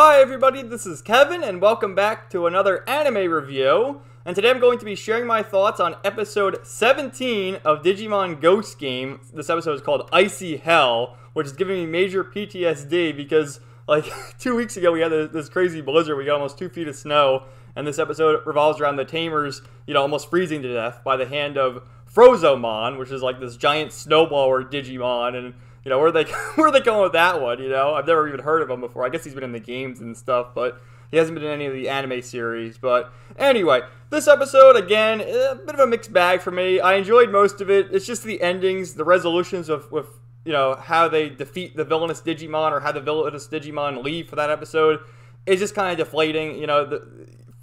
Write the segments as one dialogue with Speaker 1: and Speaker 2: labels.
Speaker 1: Hi everybody, this is Kevin, and welcome back to another anime review. And today I'm going to be sharing my thoughts on episode 17 of Digimon Ghost Game. This episode is called Icy Hell, which is giving me major PTSD because, like, 2 weeks ago we had this crazy blizzard. We got almost 2 feet of snow, and this episode revolves around the tamers, almost freezing to death by the hand of Frozomon, which is like this giant snowblower Digimon, and where are they going with that one? I've never even heard of him before. I guess he's been in the games and stuff, but he hasn't been in any of the anime series. But anyway, this episode, again, a bit of a mixed bag for me. I enjoyed most of it. It's just the endings, the resolutions with how they defeat the villainous Digimon or how the villainous Digimon leave for that episode. It's just kind of deflating.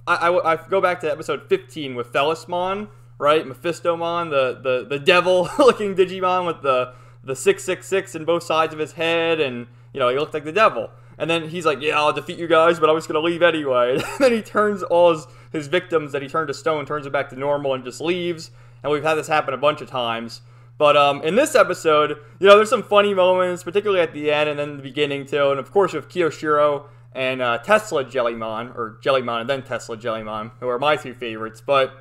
Speaker 1: I go back to episode 15 with Felismon, right? Mephistomon, the devil-looking Digimon with the 666 in both sides of his head, and he looked like the devil. And then he's like, yeah, I'll defeat you guys, but I'm just gonna leave anyway. And then he turns all his victims that he turned to stone, turns them back to normal, and just leaves. And we've had this happen a bunch of times. But in this episode, there's some funny moments, particularly at the end and then the beginning too. And of course with Kiyoshiro and Tesla Jellymon, or Jellymon and then Tesla Jellymon, who are my two favorites. But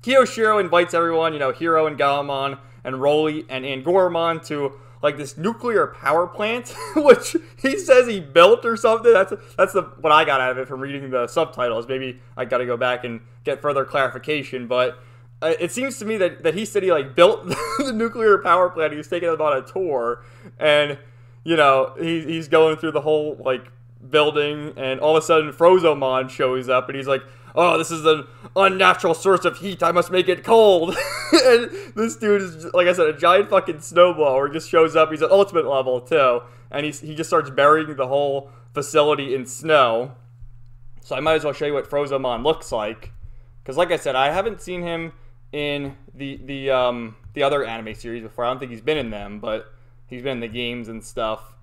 Speaker 1: Kiyoshiro invites everyone, Hiro and Gaomon and Roly and Angoromon to like this nuclear power plant, which he says he built or something. That's what I got out of it from reading the subtitles. Maybe I got to go back and get further clarification, but it seems to me that he said he like built the nuclear power plant. He was taking them on a tour, and he's going through the whole like building, and all of a sudden Frozomon shows up, and he's like, oh, this is an unnatural source of heat. I must make it cold. And this dude is, like I said, a giant fucking snowblower. He just shows up. He's at ultimate level, too. And he just starts burying the whole facility in snow. So I might as well show you what Frozomon looks like. Because, like I said, I haven't seen him in the other anime series before. I don't think he's been in them, but he's been in the games and stuff.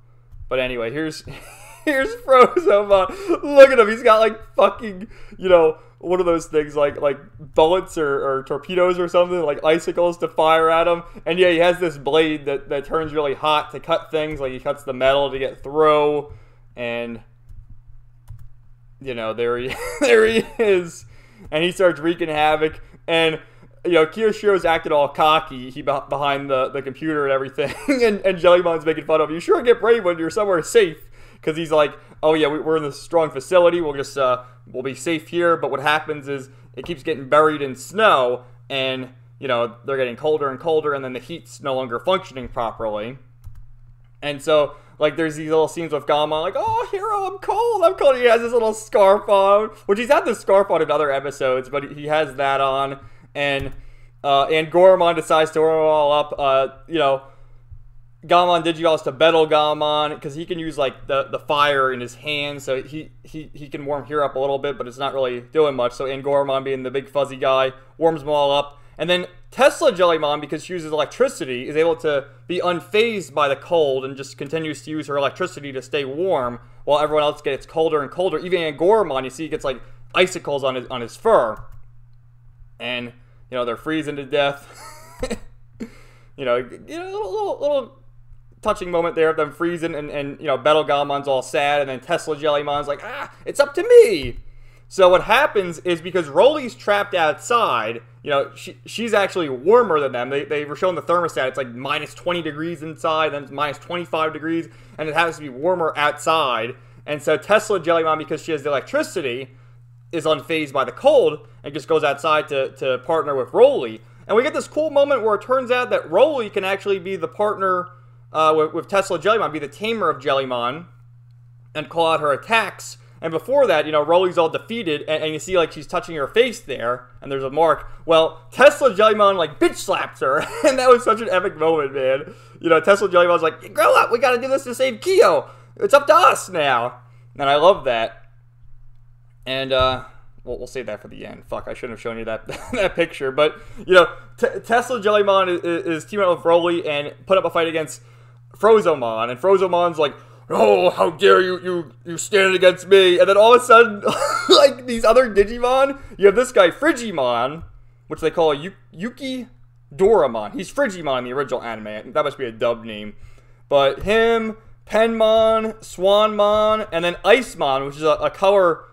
Speaker 1: But anyway, here's Frozomon. Look at him. He's got like fucking, one of those things like bullets or torpedoes or something, like icicles to fire at him. And yeah, he has this blade that turns really hot to cut things. Like he cuts the metal to get through. And there he is. And he starts wreaking havoc. And Kiyoshiro's acted all cocky. He behind the computer and everything. and Jellymon's making fun of him. You sure get brave when you're somewhere safe. Because he's like, oh yeah, we're in this strong facility. We'll just we'll be safe here. But what happens is it keeps getting buried in snow, and they're getting colder and colder, and then the heat's no longer functioning properly. And so like there's these little scenes with Gaomon, like, oh Hiro, I'm cold. He has this little scarf on, which he's had this scarf on in other episodes, but he has that on, and Angoromon decides to warm all up. Gaomon Digivolves to Battle Gaomon because he can use like the fire in his hand, so he can warm Hero up a little bit, but it's not really doing much. So Angoromon, being the big fuzzy guy, warms them all up, and then Tesla Jellymon, because she uses electricity, is able to be unfazed by the cold and just continues to use her electricity to stay warm while everyone else gets colder and colder. Even Angoromon, you see, he gets like icicles on his fur, and they're freezing to death. Little touching moment there of them freezing, and Battle Gaomon's all sad, and then Tesla Jellymon's like, it's up to me. So what happens is, because Roly's trapped outside, she's actually warmer than them. They were showing the thermostat, it's like minus 20 degrees inside, then it's minus 25 degrees, and it has to be warmer outside. And so Tesla Jellymon, because she has the electricity, is unfazed by the cold, and just goes outside to partner with Roly. And we get this cool moment where it turns out that Roly can actually be the partner with Tesla Jellymon, be the tamer of Jellymon, and call out her attacks. And before that, Roly's all defeated, and you see like she's touching her face there, and there's a mark. Well, Tesla Jellymon like bitch slaps her, and that was such an epic moment, man. Tesla Jellymon's like, grow up, we gotta do this to save Kiyo. It's up to us now. And I love that. And we'll save that for the end. Fuck, I shouldn't have shown you that picture. But, Tesla Jellymon is teaming up with Roly and put up a fight against Frozomon. And Frozomon's like, oh, how dare you stand against me. And then all of a sudden, like these other Digimon, you have this guy, Frigimon, which they call Yuki Doramon. He's Frigimon in the original anime. That must be a dub name. But him, Penmon, Swanmon, and then Icemon, which is a color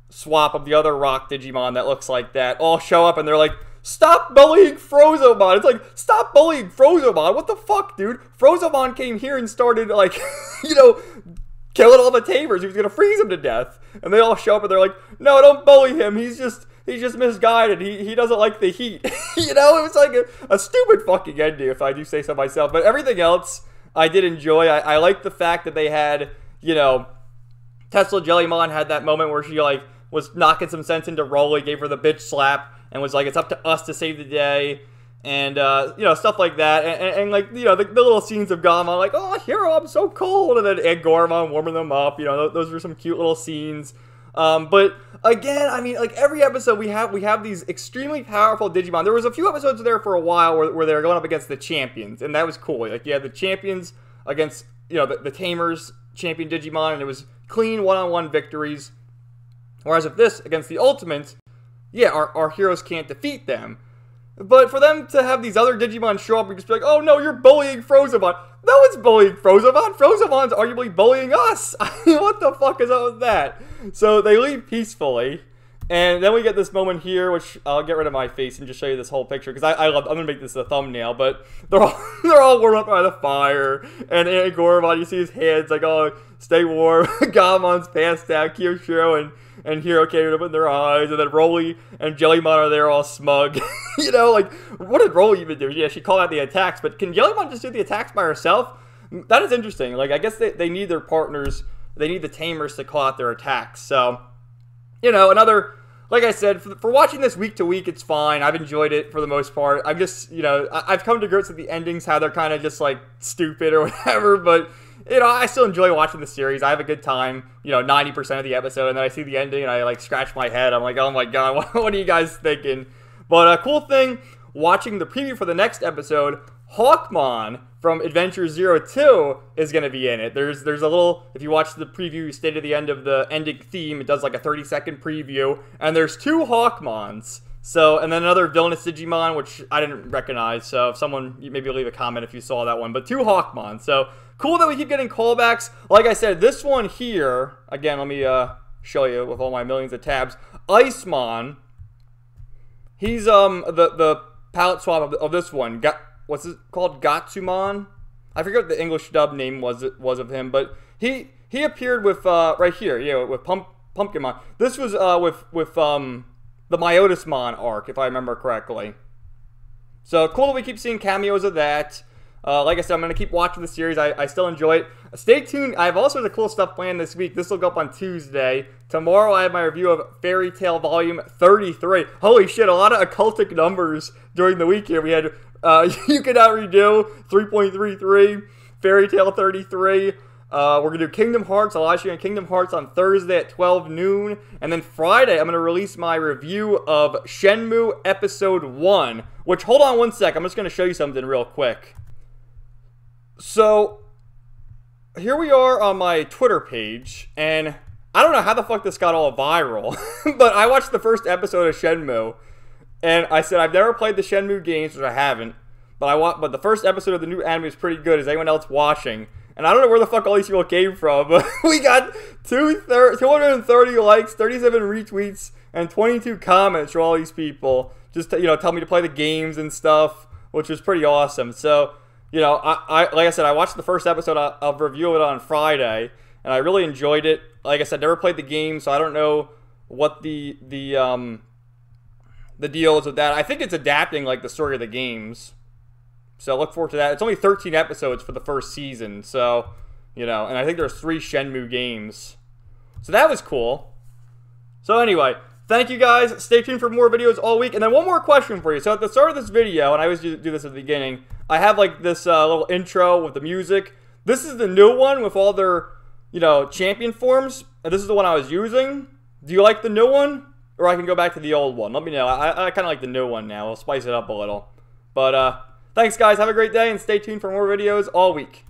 Speaker 1: swap of the other rock Digimon that looks like that, all show up and they're like, stop bullying Frozomon. It's like, stop bullying Frozomon. What the fuck, dude? Frozomon came here and started, like, you know, killing all the tamers. He was going to freeze them to death. And they all show up and they're like, no, don't bully him. He's just misguided. He doesn't like the heat. You know, it was like a stupid fucking ending, if I do say so myself. But everything else, I did enjoy. I like the fact that they had, you know, Tesla Jellymon had that moment where she, like, was knocking some sense into Rolly, gave her the bitch slap, and was like, it's up to us to save the day, and, you know, stuff like that, and like, you know, the little scenes of Gamon, like, oh, Hero, I'm so cold, and then Gormon warming them up, you know, those were some cute little scenes, but, again, I mean, like, every episode we have these extremely powerful Digimon. There was a few episodes there for a while where they were going up against the champions, and that was cool. Like, you had the champions against, you know, the Tamers champion Digimon, and it was clean one-on-one victories. Whereas with this, against the Ultimate, yeah, our heroes can't defeat them. But for them to have these other Digimon show up and just be like, oh no, you're bullying Frozomon. No one's bullying Frozomon. Frozomon's arguably bullying us. I mean, what the fuck is up with that? So they leave peacefully. And then we get this moment here, which I'll get rid of my face and just show you this whole picture, because I'm going to make this a thumbnail, but they're all warmed up by the fire, and Gormon, you see his hands, like, oh, stay warm. Gamon's passed out, Kyoshiro and Hero came up in their eyes, and then Rolly and Jellymon are there all smug. You know, like, what did Rolly even do? Yeah, she called out the attacks, but can Jellymon just do the attacks by herself? That is interesting. Like, I guess they need their partners, they need the tamers to call out their attacks, so, you know, another... Like I said, for watching this week to week, it's fine. I've enjoyed it for the most part. I'm just, you know, I've come to grips with the endings, how they're kind of just, like, stupid or whatever. But, you know, I still enjoy watching the series. I have a good time, you know, 90% of the episode. And then I see the ending and I, like, scratch my head. I'm like, oh, my God, what are you guys thinking? But a cool thing, watching the preview for the next episode, Hawkmon from Adventure 02 is going to be in it. There's a little, if you watch the preview, stay to the end of the ending theme, it does like a 30-second preview, and there's 2 Hawkmons. So, and then another villainous Digimon, which I didn't recognize, so if someone, maybe leave a comment if you saw that one, but 2 Hawkmon. So, cool that we keep getting callbacks. Like I said, this one here, again, let me show you with all my millions of tabs. Icemon, he's the palette swap of this one. What's it called? Gatsumon? I forget what the English dub name was of him, but he appeared with right here, yeah, with Pumpkinmon. This was with the Myotismon arc, if I remember correctly. So cool that we keep seeing cameos of that. Like I said, I'm going to keep watching the series. I still enjoy it. Stay tuned. I have all sorts of cool stuff planned this week. This will go up on Tuesday. Tomorrow I have my review of Fairy Tail Volume 33. Holy shit, a lot of occultic numbers during the week here. We had You Cannot Redo 3.33, Fairy Tail 33. We're going to do Kingdom Hearts. I'll live stream Kingdom Hearts on Thursday at 12 noon. And then Friday, I'm going to release my review of Shenmue Episode 1. Which, hold on one sec. I'm just going to show you something real quick. So, here we are on my Twitter page. And I don't know how the fuck this got all viral. But I watched the first episode of Shenmue. And I said, I've never played the Shenmue games, which I haven't. But the first episode of the new anime is pretty good. Is anyone else watching? And I don't know where the fuck all these people came from, but we got 230 likes, 37 retweets, and 22 comments from all these people. Just to, you know, tell me to play the games and stuff, which was pretty awesome. So, you know, like I said, I watched the first episode of review of it on Friday, and I really enjoyed it. Like I said, never played the game, so I don't know what the deal is with that. I think it's adapting like the story of the games. So look forward to that. It's only 13 episodes for the first season. So, you know, and I think there's 3 Shenmue games. So that was cool. So anyway, thank you guys. Stay tuned for more videos all week. And then one more question for you. So at the start of this video, and I always do this at the beginning, I have like this little intro with the music. This is the new one with all their, you know, champion forms. And this is the one I was using. Do you like the new one? Or I can go back to the old one. Let me know. I kind of like the new one now. I'll spice it up a little. But, thanks, guys. Have a great day, and stay tuned for more videos all week.